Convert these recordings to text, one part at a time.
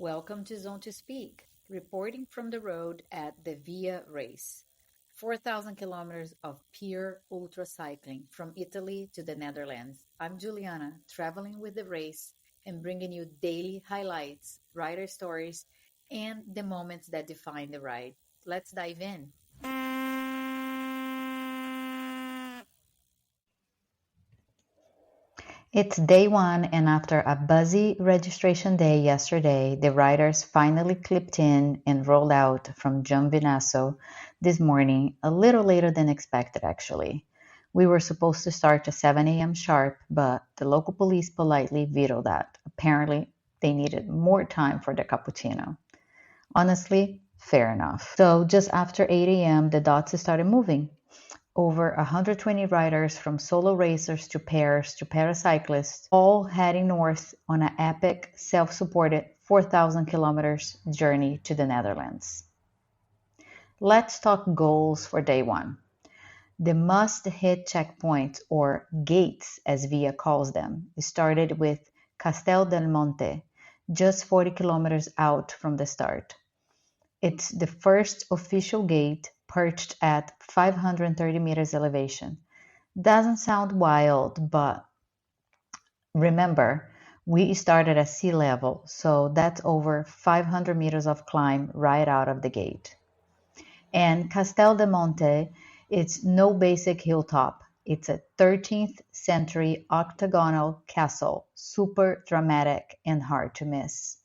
Welcome to Zone to Speak, reporting from the road at the Via Race. 4,000 kilometers of pure ultra cycling from Italy to the Netherlands. I'm Juliana, traveling with the race and bringing you daily highlights, rider stories, and the moments that define the ride. Let's dive in. It's day one, and after a buzzy registration day yesterday, the riders finally clipped in and rolled out from Giovinazzo this morning, a little later than expected, actually. We were supposed to start at 7 a.m. sharp, but the local police politely vetoed that. Apparently, they needed more time for the cappuccino. Honestly, fair enough. So just after 8 a.m., the dots started moving. Over 120 riders from solo racers to pairs to paracyclists, all heading north on an epic, self-supported 4,000 kilometers journey to the Netherlands. Let's talk goals for day one. The must-hit checkpoints, or gates as Via calls them, started with Castel del Monte, just 40 kilometers out from the start. It's the first official gate perched at 530 meters elevation. Doesn't sound wild, but remember, we started at sea level, so that's over 500 meters of climb right out of the gate. And Castel del Monte, it's no basic hilltop. It's a 13th century octagonal castle, super dramatic and hard to miss.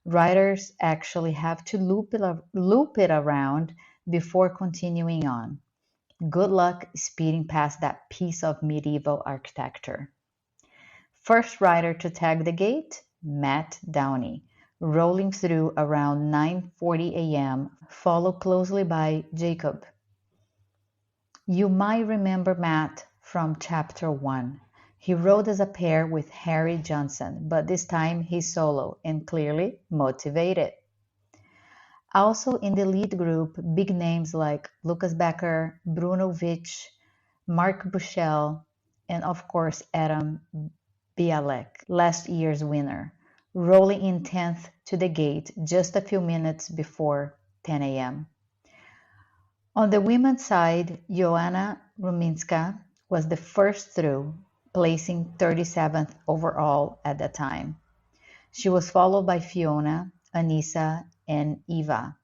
Riders actually have to loop it around before continuing on. Good luck speeding past that piece of medieval architecture. First rider to tag the gate, Matt Downey, rolling through around 9:40 a.m., followed closely by Jacob. You might remember Matt from chapter 1. He rode as a pair with Harry Johnson, but this time he's solo and clearly motivated. Also in the lead group, big names like Lucas Becker, Bruno Vich, Mark Bushell, and of course Adam Bialek, last year's winner, rolling in 10th to the gate just a few minutes before 10 a.m. On the women's side, Joanna Ruminska was the first through, placing 37th overall at the time. She was followed by Fiona, Anissa, and Eva.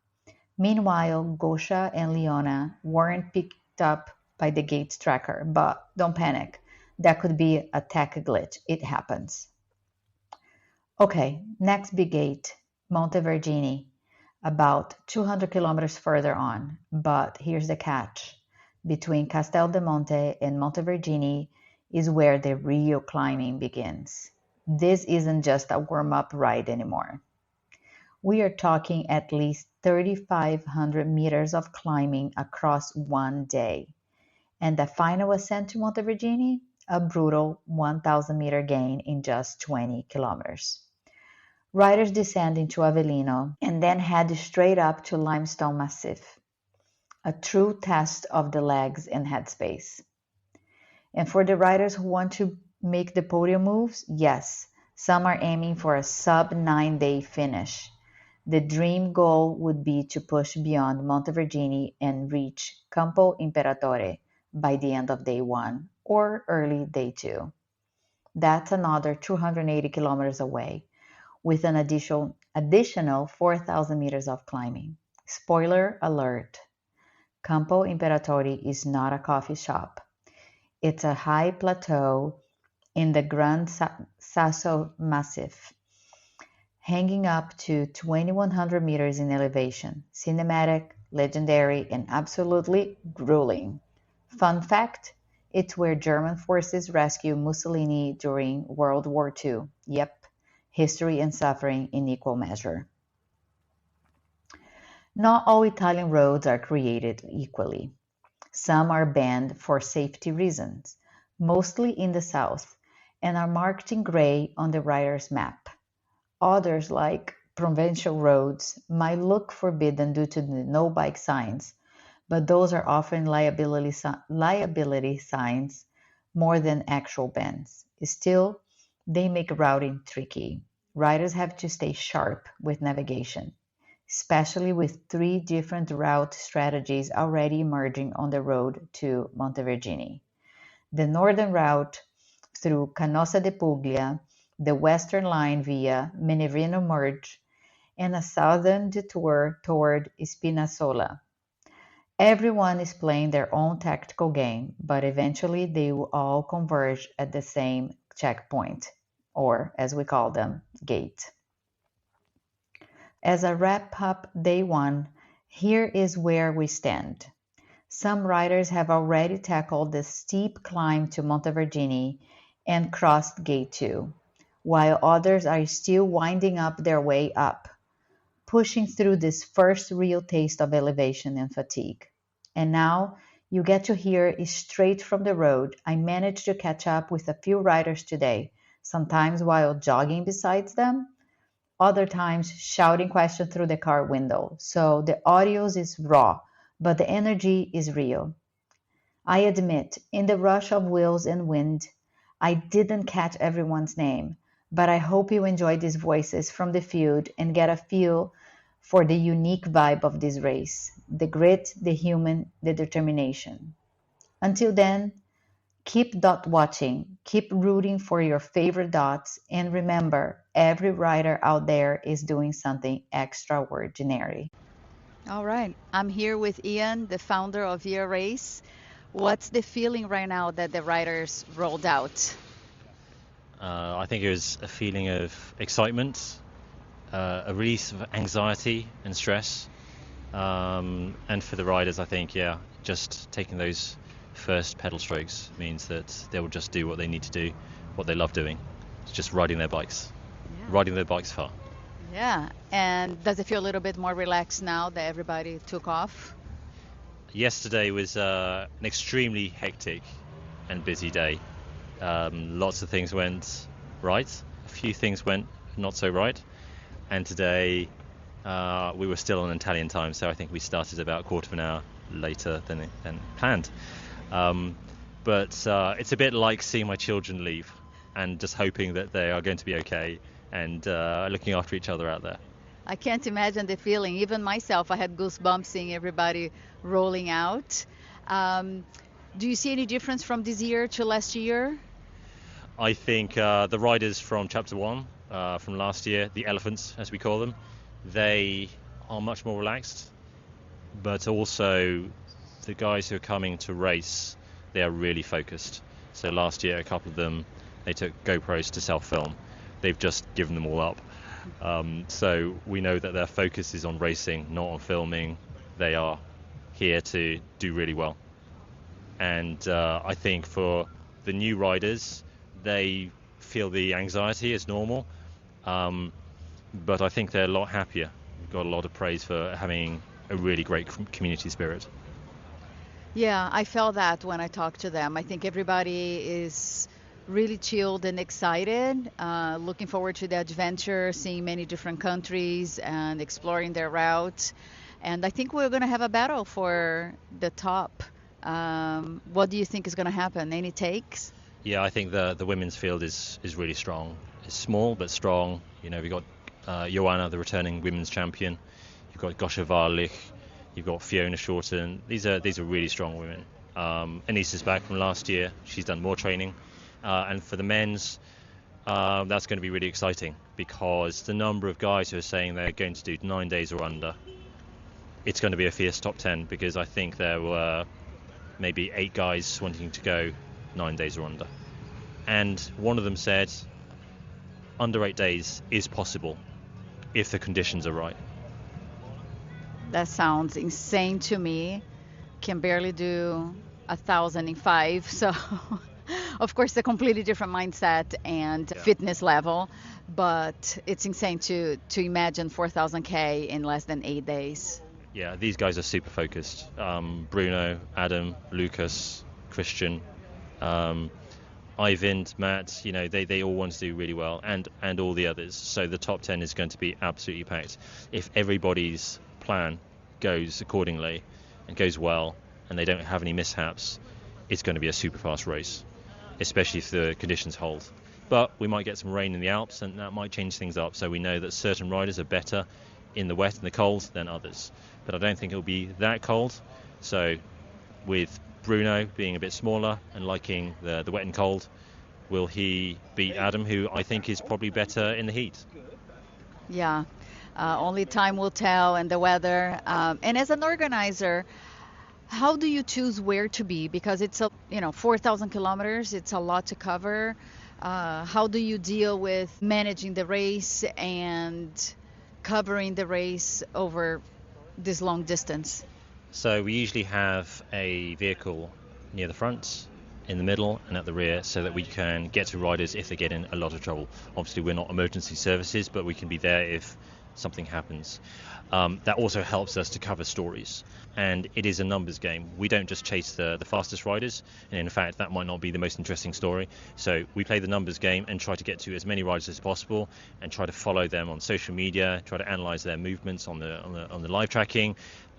Meanwhile, Gosha and Leona weren't picked up by the gates tracker, but don't panic. That could be a tech glitch. It happens. Okay, next big gate, Montevergine, about 200 kilometers further on. But here's the catch. Between Castel del Monte and Montevergine is where the real climbing begins. This isn't just a warm-up ride anymore. We are talking at least 3,500 meters of climbing across one day. And the final ascent to Montevergine, a brutal 1,000-meter gain in just 20 kilometers. Riders descend into Avellino and then head straight up to Limestone Massif, a true test of the legs and headspace. And for the riders who want to make the podium moves, yes, some are aiming for a sub-9-day finish. The dream goal would be to push beyond Montevergine and reach Campo Imperatore by the end of day one or early day two. That's another 280 kilometers away, with an additional 4,000 meters of climbing. Spoiler alert, Campo Imperatore is not a coffee shop. It's a high plateau in the Gran Sasso Massif, hanging up to 2,100 meters in elevation. Cinematic, legendary, and absolutely grueling. Fun fact, it's where German forces rescued Mussolini during World War II. Yep, history and suffering in equal measure. Not all Italian roads are created equally. Some are banned for safety reasons, mostly in the south, and are marked in gray on the rider's map. Others, like provincial roads, might look forbidden due to the no bike signs, but those are often liability signs more than actual bans. Still, they make routing tricky. riders have to stay sharp with navigation, especially with 3 different route strategies already emerging on the road to Montevergine. The northern route through Canossa de Puglia, the western line via Minevrino Merge, and a southern detour toward Spinazzola. Everyone is playing their own tactical game, but eventually they will all converge at the same checkpoint, or as we call them, gate. As I wrap up day 1, here is where we stand. Some riders have already tackled the steep climb to Montevergine and crossed Gate 2, while others are still winding up their way up, pushing through this first real taste of elevation and fatigue. And now you get to hear straight from the road. I managed to catch up with a few riders today, sometimes while jogging beside them, other times shouting questions through the car window. So the audio is raw, but the energy is real. I admit, in the rush of wheels and wind, I didn't catch everyone's name, but I hope you enjoy these voices from the field and get a feel for the unique vibe of this race, the grit, the human, the determination. Until then, keep dot watching, keep rooting for your favorite dots, and remember, every rider out there is doing something extraordinary. All right, I'm here with Ian, the founder of Via Race. What's the feeling right now that the riders rolled out? I think it was a feeling of excitement, a release of anxiety and stress. And for the riders, I think, just taking those first pedal strokes means that they will just do what they need to do, what they love doing. It's just riding their bikes, riding their bikes far. Yeah, and does it feel a little bit more relaxed now that everybody took off? Yesterday was an extremely hectic and busy day. Lots of things went right, a few things went not so right, and today we were still on Italian time, so I think we started about a quarter of an hour later than planned. But it's a bit like seeing my children leave and just hoping that they are going to be okay and looking after each other out there. I can't imagine the feeling. Even myself, I had goosebumps seeing everybody rolling out. Do you see any difference from this year to last year? I think the riders from Chapter 1 from last year, the elephants as we call them, they are much more relaxed, but also the guys who are coming to race, they are really focused. So last year a couple of them, they took GoPros to self-film. They've just given them all up. So we know that their focus is on racing, not on filming. They are here to do really well. And I think for the new riders, they feel the anxiety is normal, but I think they're a lot happier. We've got a lot of praise for having a really great community spirit. Yeah, I felt that when I talked to them. I think everybody is really chilled and excited, looking forward to the adventure, seeing many different countries and exploring their route. And I think we're going to have a battle for the top. What do you think is going to happen? Any takes? Yeah, I think the women's field is really strong. It's small but strong. You know, we got Johanna, the returning women's champion. You've got Gosha Varlich. You've got Fiona Shorten. These are really strong women. Anissa's back from last year. She's done more training. And for the men's, that's going to be really exciting because the number of guys who are saying they're going to do 9 days or under, it's going to be a fierce top 10 because I think there were maybe 8 guys wanting to go 9 days or under. And one of them said under 8 days is possible if the conditions are right. That sounds insane to me. Can barely do 1,000 in 5. So, of course, a completely different mindset and fitness level. But it's insane to imagine 4,000K in less than 8 days. Yeah, these guys are super focused. Bruno, Adam, Lucas, Christian, Ivan, Matt, you know, they all want to do really well, and all the others. So the top 10 is going to be absolutely packed. If everybody's plan goes accordingly and goes well, and they don't have any mishaps, it's going to be a super fast race, especially if the conditions hold. but we might get some rain in the Alps, and that might change things up. So we know that certain riders are better in the wet and the cold than others. But I don't think it'll be that cold. So with Bruno being a bit smaller and liking the wet and cold, will he beat Adam, who I think is probably better in the heat? Yeah, only time will tell, and the weather. And as an organizer, how do you choose where to be? Because it's 4,000 kilometers. It's a lot to cover. How do you deal with managing the race and covering the race over this long distance? So we usually have a vehicle near the front, in the middle and at the rear, so that we can get to riders if they get in a lot of trouble. Obviously we're not emergency services, but we can be there if something happens. That also helps us to cover stories, and it is a numbers game. We don't just chase the fastest riders, and in fact that might not be the most interesting story. So we play the numbers game and try to get to as many riders as possible, and try to follow them on social media, try to analyze their movements on the live tracking,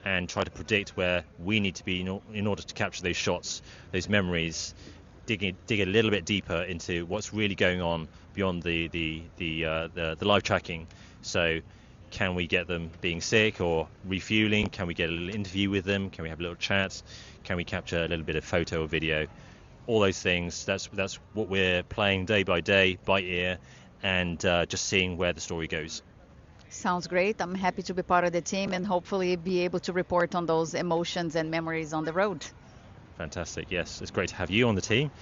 and try to predict where we need to be in order to capture those shots, those memories, dig a little bit deeper into what's really going on beyond the live tracking. So can we get them being sick or refueling? Can we get a little interview with them? Can we have a little chat? Can we capture a little bit of photo or video? All those things, that's what we're playing day by day, by ear, and just seeing where the story goes. Sounds great. I'm happy to be part of the team and hopefully be able to report on those emotions and memories on the road. Fantastic. Yes, it's great to have you on the team.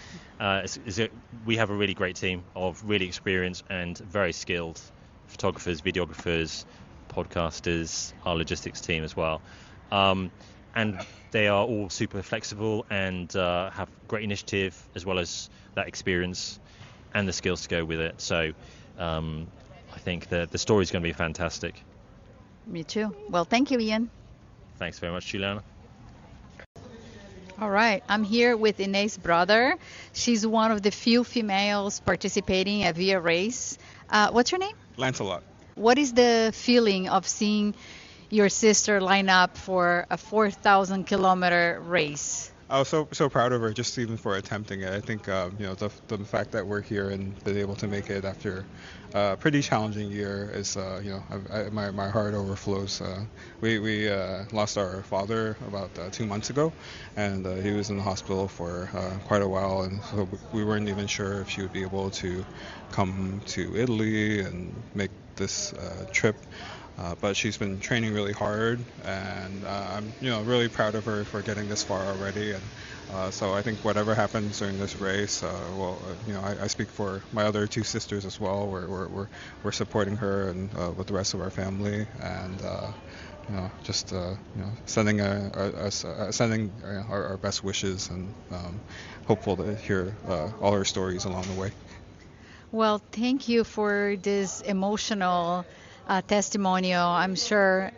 We have a really great team of really experienced and very skilled photographers, videographers, podcasters, our logistics team as well. And they are all super flexible and have great initiative, as well as that experience and the skills to go with it. So I think the story is going to be fantastic. Me too. Well, thank you, Ian. Thanks very much, Juliana. All right. I'm here with Inês' brother. She's one of the few females participating at Via Race. What's your name? Lancelot. What is the feeling of seeing your sister line up for a 4,000 kilometer race? I was so proud of her, just even for attempting it. I think the fact that we're here and been able to make it after a pretty challenging year is my heart overflows. We lost our father about 2 months ago, and he was in the hospital for quite a while, and so we weren't even sure if she would be able to come to Italy and make this trip. But she's been training really hard, and I'm really proud of her for getting this far already. And so I think whatever happens during this race, I speak for my other two sisters as well. We're supporting her and with the rest of our family, and sending our best wishes, and hopeful to hear all her stories along the way. Well, thank you for this emotional testimonial. I'm sure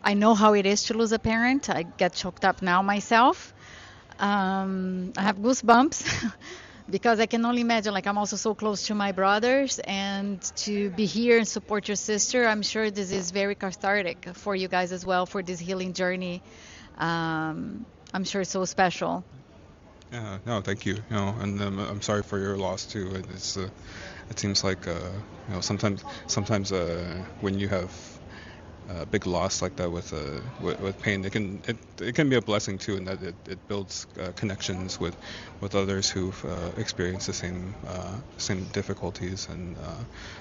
I know how it is to lose a parent. I get choked up now myself. I have goosebumps because I can only imagine, I'm also so close to my brothers, and to be here and support your sister, I'm sure this is very cathartic for you guys as well, for this healing journey. I'm sure it's so special. No, thank you. And I'm sorry for your loss too. It seems like sometimes when you have a big loss like that with pain, it can be a blessing too, in that it builds connections with others who've experienced the same difficulties, and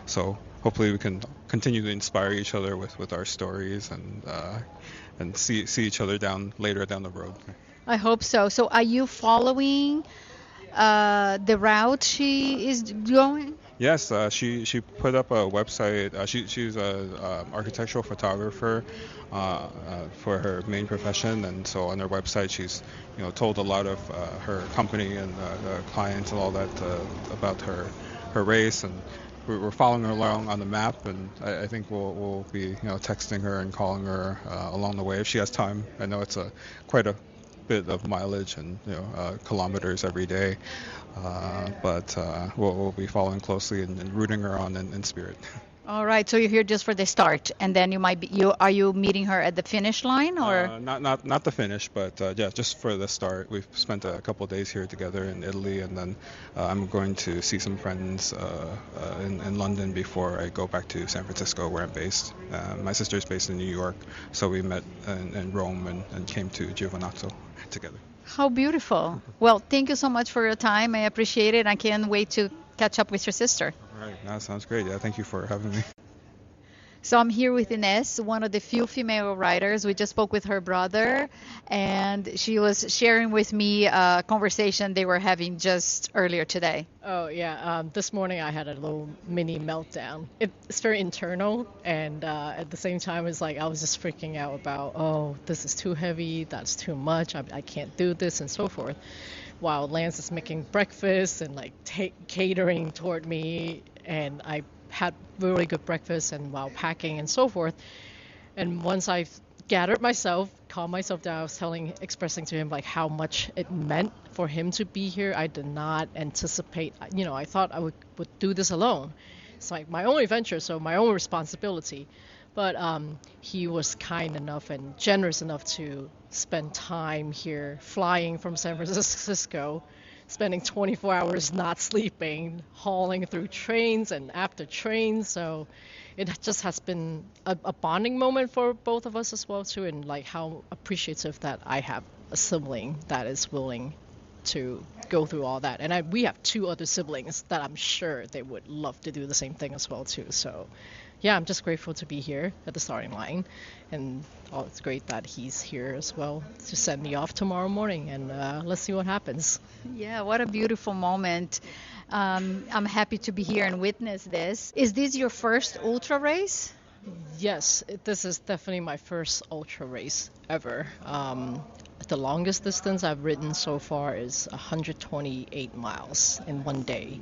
so hopefully we can continue to inspire each other with our stories, and see each other later down the road. I hope so. So are you following the route she is going? Yes, she put up a website. She's a architectural photographer for her main profession, and so on her website she's told a lot of her company and clients and all that about her race, and we're following her along on the map, and I think we'll be texting her and calling her along the way if she has time. I know it's quite a bit of mileage and kilometers every day, but we'll be following closely and rooting her on in spirit. All right, so you're here just for the start, and then you might be. Are you meeting her at the finish line, or? Not the finish, but yeah, just for the start. We've spent a couple of days here together in Italy, and then I'm going to see some friends in London before I go back to San Francisco, where I'm based. My sister's based in New York, so we met in Rome and came to Giovinazzo together. How beautiful. Well, thank you so much for your time. I appreciate it. I can't wait to catch up with your sister. All right, that sounds great. Yeah, thank you for having me. So I'm here with Ines, one of the few female writers. We just spoke with her brother, and she was sharing with me a conversation they were having just earlier today. Oh, yeah. This morning I had a little mini meltdown. It's very internal, and at the same time, it's like I was just freaking out about, oh, this is too heavy, that's too much, I can't do this, and so forth. While Lance is making breakfast and like catering toward me, and I had really good breakfast and while packing and so forth. And once I've gathered myself, calmed myself down, I was expressing to him like how much it meant for him to be here. I did not anticipate, I thought I would do this alone. It's like my own adventure, so my own responsibility. But he was kind enough and generous enough to spend time here, flying from San Francisco, spending 24 hours not sleeping, hauling through trains and after trains. So it just has been a bonding moment for both of us as well too, and like how appreciative that I have a sibling that is willing to go through all that. And we have 2 other siblings that I'm sure they would love to do the same thing as well too. So yeah, I'm just grateful to be here at the starting line, and it's great that he's here as well to send me off tomorrow morning, and let's see what happens. Yeah, what a beautiful moment. I'm happy to be here and witness this. Is this your first ultra race? Yes, this is definitely my first ultra race ever. The longest distance I've ridden so far is 128 miles in one day.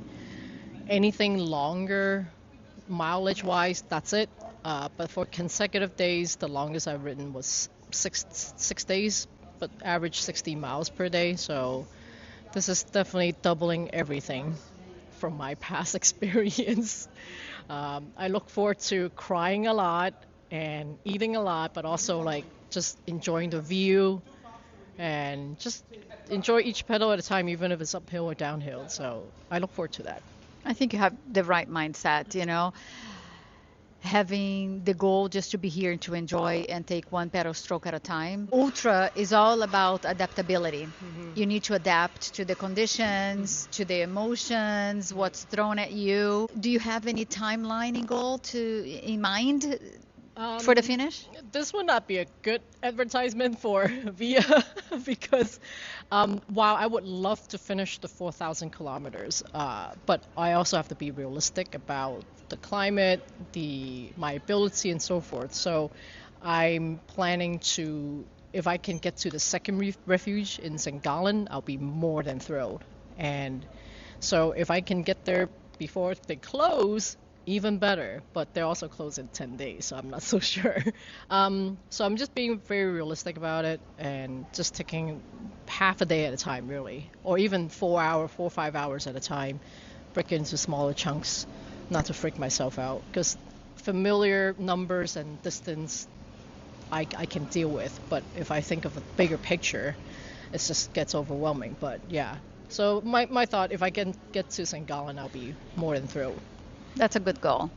Anything longer, mileage-wise, that's it. But for consecutive days, the longest I've ridden was six days, but average 60 miles per day. So this is definitely doubling everything from my past experience. I look forward to crying a lot and eating a lot, but also like just enjoying the view and just enjoy each pedal at a time, even if it's uphill or downhill. So I look forward to that. I think you have the right mindset, having the goal just to be here and to enjoy and take one pedal stroke at a time. Ultra is all about adaptability. Mm-hmm. You need to adapt to the conditions, to the emotions, what's thrown at you. Do you have any timeline in mind for the finish? This would not be a good advertisement for VIA because while I would love to finish the 4,000 kilometers, but I also have to be realistic about the climate, my ability, and so forth. So I'm planning to, if I can get to the second refuge in St. Gallen, I'll be more than thrilled. And so if I can get there before they close, even better, but they're also closed in 10 days, so I'm not so sure. So I'm just being very realistic about it and just taking half a day at a time, really, or even 4 or 5 hours at a time, break it into smaller chunks, not to freak myself out, because familiar numbers and distance I can deal with, but if I think of a bigger picture, it just gets overwhelming. But yeah, so my thought, if I can get to St. Gallen, I'll be more than thrilled. That's a good goal.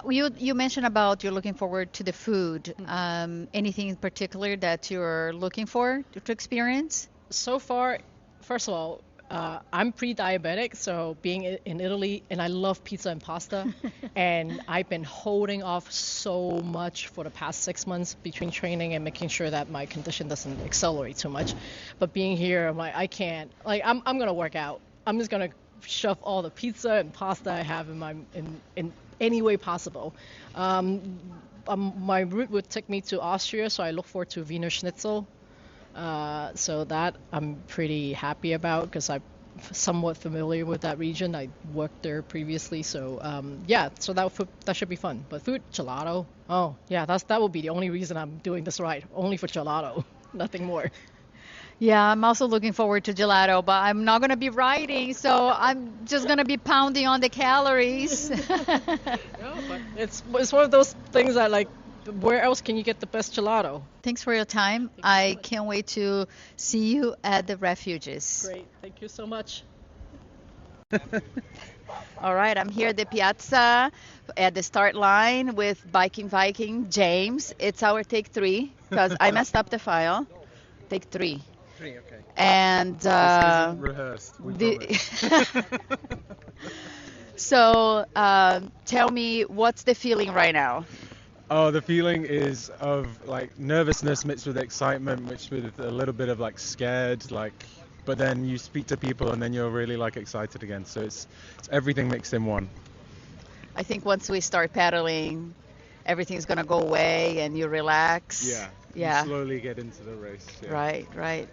You mentioned about you're looking forward to the food. Anything in particular that you're looking for to experience? So far, first of all, I'm pre-diabetic, so being in Italy, and I love pizza and pasta, and I've been holding off so much for the past 6 months between training and making sure that my condition doesn't accelerate too much. But being here, I'm like, I can't. Like, I'm gonna work out. I'm just gonna shove all the pizza and pasta I have in any way possible. My route would take me to Austria, so I look forward to Wiener Schnitzel. So that I'm pretty happy about because I'm somewhat familiar with that region. I worked there previously, so yeah. So that should be fun. But food, gelato. Oh yeah, that will be the only reason I'm doing this ride. Only for gelato, nothing more. Yeah, I'm also looking forward to gelato, but I'm not going to be riding, so I'm just going to be pounding on the calories. No, but it's one of those things that like, where else can you get the best gelato? Thanks for your time. I can't wait to see you at the refuges. Great, thank you so much. All right, I'm here at the piazza at the start line with Biking Viking James. It's our take 3 because I messed up the file. Take 3. Okay. And This isn't rehearsed. so tell me, what's the feeling right now? Oh, the feeling is of like nervousness mixed with excitement, mixed with a little bit of like scared, like. But then you speak to people and then you're really like excited again. So it's everything mixed in one. I think once we start paddling, everything's gonna go away and you relax. Yeah. You slowly get into the race. Yeah. Right.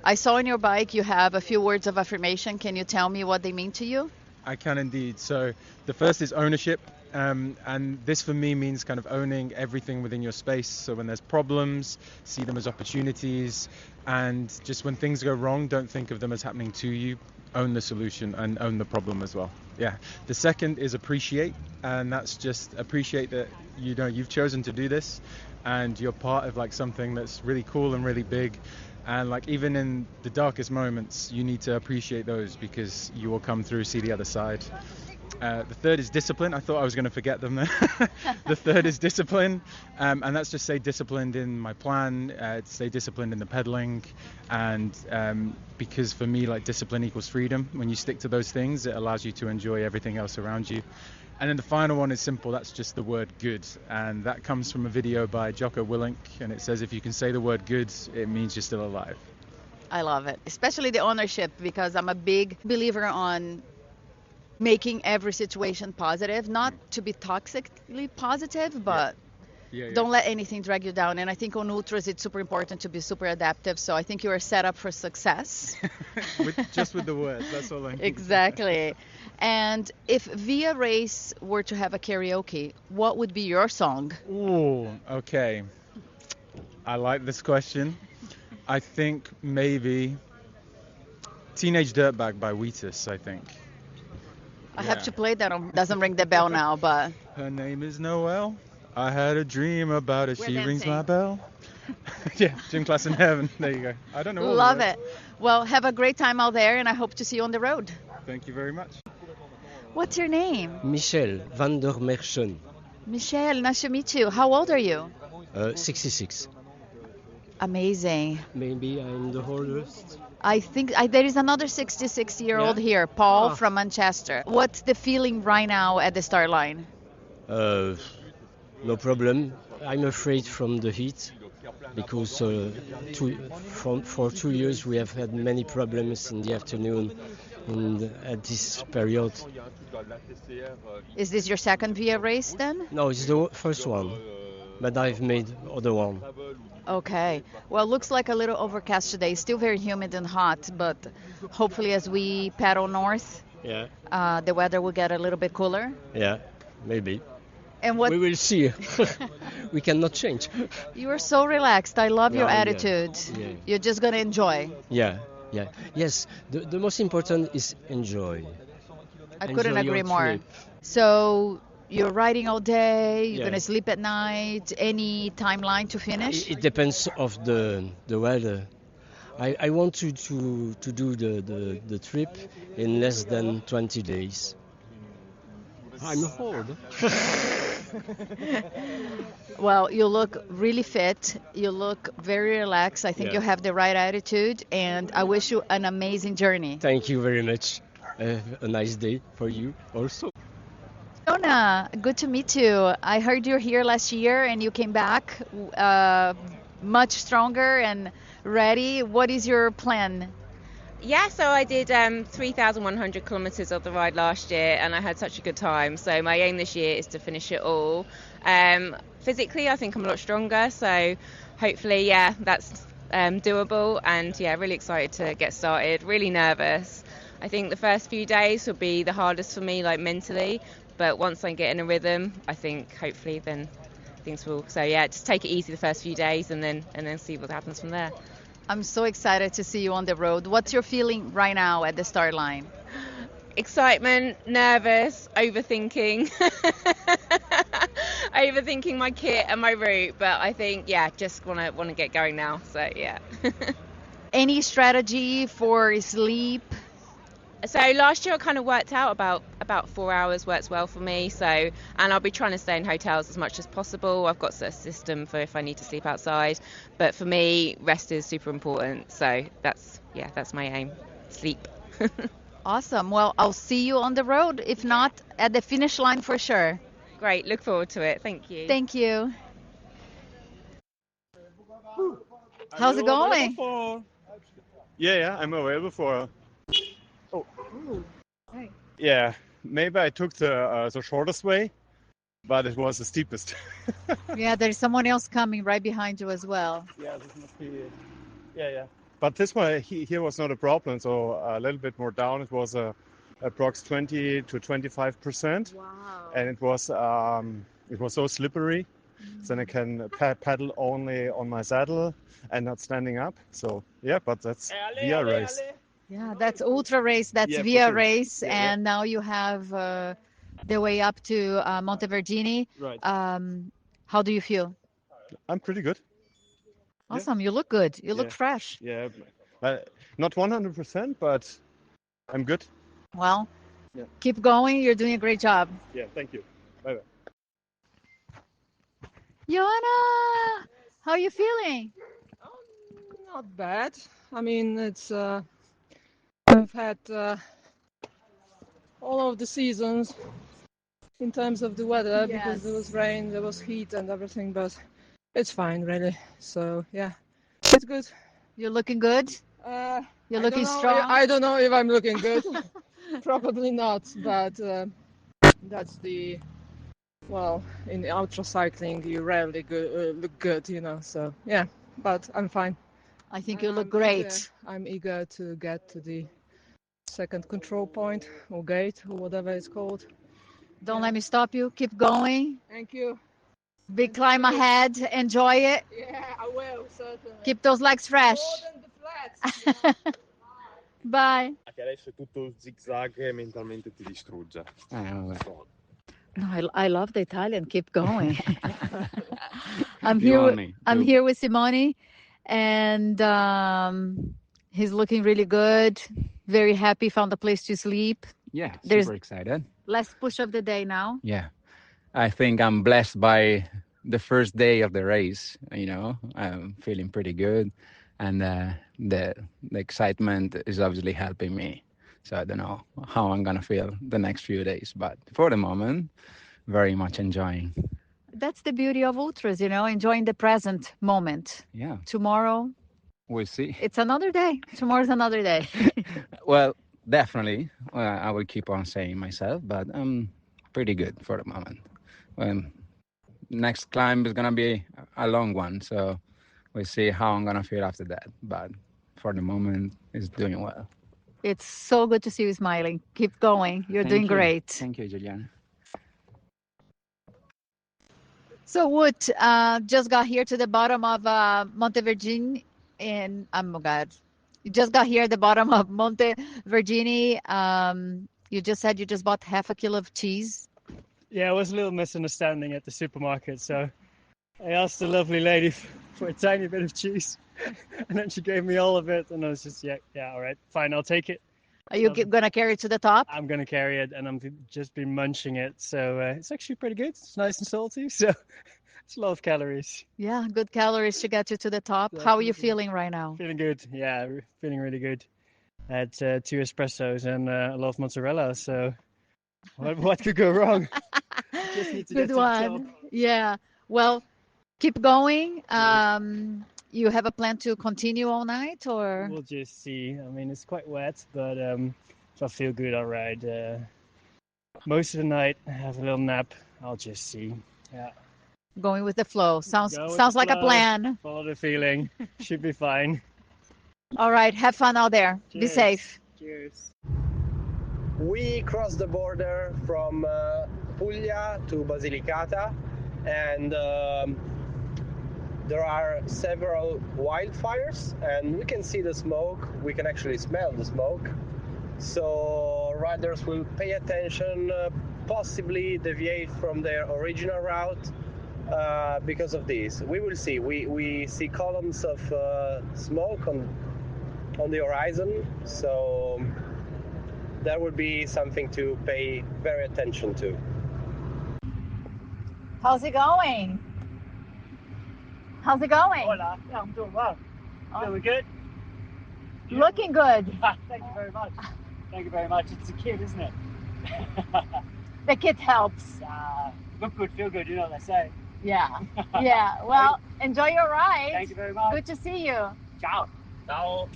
I saw on your bike you have a few words of affirmation. Can you tell me what they mean to you? I can indeed. So the first is ownership. And this for me means kind of owning everything within your space. So when there's problems, see them as opportunities. And just when things go wrong, don't think of them as happening to you. Own the solution and own the problem as well. Yeah. The second is appreciate. And that's just appreciate that, you've chosen to do this and you're part of like something that's really cool and really big. And like even in the darkest moments, you need to appreciate those because you will come through, see the other side. The third is discipline. I thought I was going to forget them there. The third is discipline. And that's just stay disciplined in my plan, stay disciplined in the pedaling. And because for me, like discipline equals freedom. When you stick to those things, it allows you to enjoy everything else around you. And then the final one is simple. That's just the word good. And that comes from a video by Jocko Willink. And it says, if you can say the word good, it means you're still alive. I love it, especially the ownership, because I'm a big believer on making every situation positive, not to be toxically positive, but don't let anything drag you down. And I think on ultras, it's super important to be super adaptive. So I think you are set up for success. Just with the words, that's all I need. Exactly. And if Via Race were to have a karaoke, what would be your song? Ooh, okay. I like this question. I think maybe Teenage Dirtbag by Wheatus, I think. I have to play that. Doesn't ring the bell now, but... Her name is Noelle. I had a dream about her. She dancing. Rings my bell. Yeah, gym class in heaven. There you go. I don't know. Love it. Well, have a great time out there, and I hope to see you on the road. Thank you very much. What's your name? Michel van der Merchen. Michelle, nice to meet you. How old are you? 66. Amazing. Maybe I'm the oldest. I think there is another 66-year-old here, Paul from Manchester. What's the feeling right now at the start line? No problem. I'm afraid from the heat because for 2 years we have had many problems in the afternoon at this period. Is this your second Via race then? No, it's the first one, but I've made other one. Okay. Well, looks like a little overcast today. Still very humid and hot, but hopefully as we paddle north, the weather will get a little bit cooler. Yeah, maybe. And what we will see. We cannot change. You are so relaxed. I love your attitude. Yeah. You're just going to enjoy. Yeah. Yes, the most important is enjoy. I couldn't agree more. So you're riding all day, you're going to sleep at night, any timeline to finish? It depends of the weather. I want to do the trip in less than 20 days. I'm old. Well, you look really fit. You look very relaxed. I think you have the right attitude, and I wish you an amazing journey. Thank you very much. A nice day for you also. Jonah, good to meet you. I heard you were here last year and you came back much stronger and ready. What is your plan? Yeah, so I did 3,100 kilometres of the ride last year and I had such a good time. So my aim this year is to finish it all. Physically, I think I'm a lot stronger. So hopefully, that's doable. And really excited to get started. Really nervous. I think the first few days will be the hardest for me, like mentally. But once I get in a rhythm, I think hopefully then things will. So just take it easy the first few days and then see what happens from there. I'm so excited to see you on the road. What's your feeling right now at the start line? Excitement, nervous, overthinking. Overthinking my kit and my route, but I think just want to get going now. So yeah. Any strategy for sleep? So last year I kind of worked out about 4 hours works well for me. So, and I'll be trying to stay in hotels as much as possible. I've got a system for if I need to sleep outside, but for me rest is super important. So that's my aim. Sleep. Awesome. Well, I'll see you on the road. If not, at the finish line for sure. Great. Look forward to it. Thank you. Thank you. How's it going? Yeah, I'm available for. Oh. Hey. Yeah, maybe I took the shortest way, but it was the steepest. Yeah, there's someone else coming right behind you as well. Yeah, this must be it. Yeah. But this one here was not a problem, so a little bit more down. It was approx 20 to 25%. Wow. And it was so slippery. Then I can paddle only on my saddle and not standing up. So yeah, but that's via race. Yeah, that's ultra race. That's Yeah, via for sure. race, Yeah. and now you have the way up to Montevergine. Right. How do you feel? I'm pretty good. Awesome. You look good. You look Yeah. fresh. Yeah, not 100%, but I'm good. Well, Yeah. keep going. You're doing a great job. Yeah, thank you. Bye bye. Joanna, how are you feeling? Not bad. I mean, it's I've had all of the seasons in terms of the weather because there was rain, there was heat and everything, but it's fine really. So yeah, it's good. You're looking good. You're looking strong. I don't know if I'm looking good. Probably not, but that's in ultra cycling you rarely look good, so yeah, but I'm fine. I think you look great. I'm eager to get to the second control point or gate or whatever it's called. Don't let me stop you. Keep going. Thank you. Big climb ahead. Enjoy it. Yeah, I will, certainly. Keep those legs fresh. More than the flats. Bye. Che adesso è tutto zigzag e mentalmente ti distrugge. No, I love the Italian. Keep going. I'm here with Simone, and he's looking really good. Very happy. Found a place to sleep. Yeah, There's super excited. last push of the day now. Yeah, I think I'm blessed by the first day of the race. I'm feeling pretty good, and the excitement is obviously helping me. So I don't know how I'm gonna feel the next few days, but for the moment, very much enjoying. That's the beauty of ultras, enjoying the present moment. Yeah, Tomorrow, we'll see. it's another day. Tomorrow's another day. Well, definitely, I will keep on saying myself, but I'm pretty good for the moment. Next climb is gonna be a long one, so we'll see how I'm gonna feel after that. But for the moment, it's doing well. It's so good to see you smiling. Keep going. You're doing great. Thank you, Juliana. So Wood just got here to the bottom of Montevergine, and oh my God, you just got here at the bottom of Montevergine. You just said you just bought half a kilo of cheese. Yeah, it was a little misunderstanding at the supermarket, so I asked the lovely lady for a tiny bit of cheese, and then she gave me all of it, and I was just, yeah, all right, fine, I'll take it. Are you going to carry it to the top? I'm going to carry it, and I'm just been munching it, so it's actually pretty good. It's nice and salty, so it's a lot of calories. Yeah, good calories to get you to the top. Definitely. How are you feeling right now? Feeling good, yeah, feeling really good. I had 2 espressos and a lot of mozzarella, so what could go wrong? Just need to good get to one. the top. Yeah, well, keep going. You have a plan to continue all night, or? We'll just see. I mean, it's quite wet, but if I feel good, I'll ride most of the night. Have a little nap. I'll just see. Yeah. Going with the flow. Sounds like a plan. Follow the feeling. Should be fine. All right. Have fun out there. Cheers. Be safe. Cheers. We crossed the border from Puglia to Basilicata, and there are several wildfires, and we can see the smoke. We can actually smell the smoke. So riders will pay attention, possibly deviate from their original route because of this. We will see. We see columns of smoke on the horizon, so that would be something to pay very attention to. How's it going? How's it going? Hola. Yeah, I'm doing well. Feeling good? Looking good. Thank you very much. Thank you very much. It's a kid, isn't it? The kit helps. Look good, feel good, you know what they say. Yeah. Yeah. Well, enjoy your ride. Thank you very much. Good to see you. Ciao. Ciao.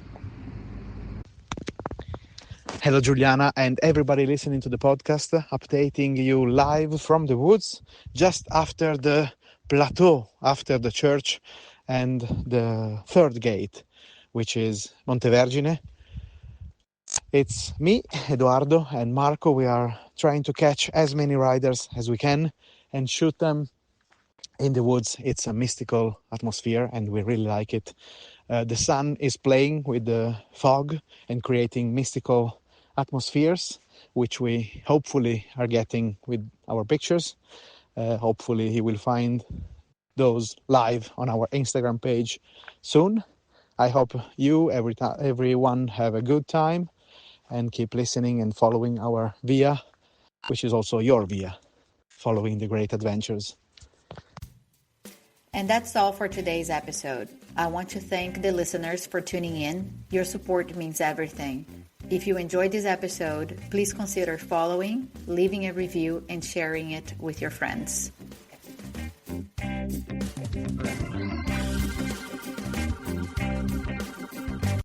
Hello, Juliana, and everybody listening to the podcast, updating you live from the woods just after the plateau, after the church and the third gate, which is Montevergine. It's me, Eduardo, and Marco. We are trying to catch as many riders as we can and shoot them in the woods. It's a mystical atmosphere and we really like it. The sun is playing with the fog and creating mystical atmospheres, which we hopefully are getting with our pictures. Hopefully he will find those live on our Instagram page soon. I hope you, everyone, have a good time and keep listening and following our via, which is also your via, following the great adventures. And that's all for today's episode. I want to thank the listeners for tuning in. Your support means everything. If you enjoyed this episode, please consider following, leaving a review, and sharing it with your friends.